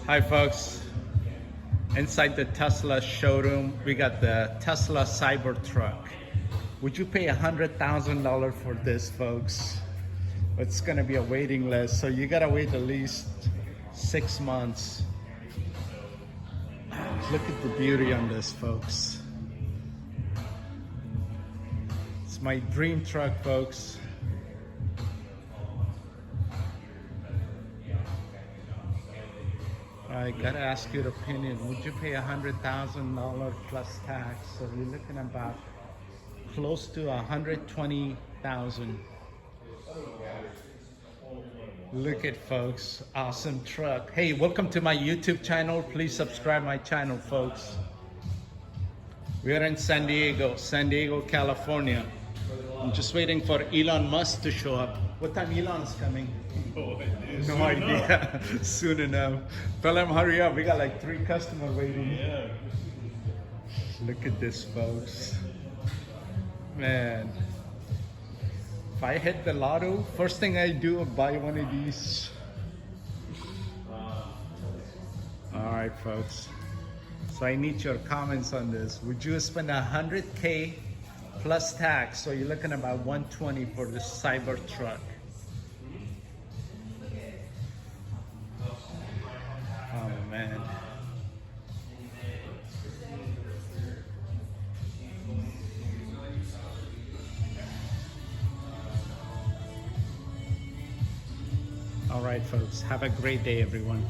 Hi folks, inside the Tesla showroom we got the Tesla Cybertruck. Would you pay $100,000 for this, folks? It's gonna be a waiting list, so you gotta wait at least 6 months. Look at the beauty on this, folks. It's my dream truck, folks. I gotta ask your opinion. Would you pay $100,000 plus tax? So you're looking about close to $120,000. Look at, folks, awesome truck. Hey, welcome to my YouTube channel. Please subscribe my channel, folks. We are in San Diego, California. I'm just waiting for Elon Musk to show up. What time Elon's coming? No idea. Soon enough. Tell him hurry up. We got like 3 customers waiting. Yeah. Look at this, folks. Man. If I hit the lotto, first thing I do is buy one of these. Alright, folks. So I need your comments on this. Would you spend $100K plus tax? So you're looking about 120 for the Cybertruck. Oh man. All right, folks. Have a great day, everyone.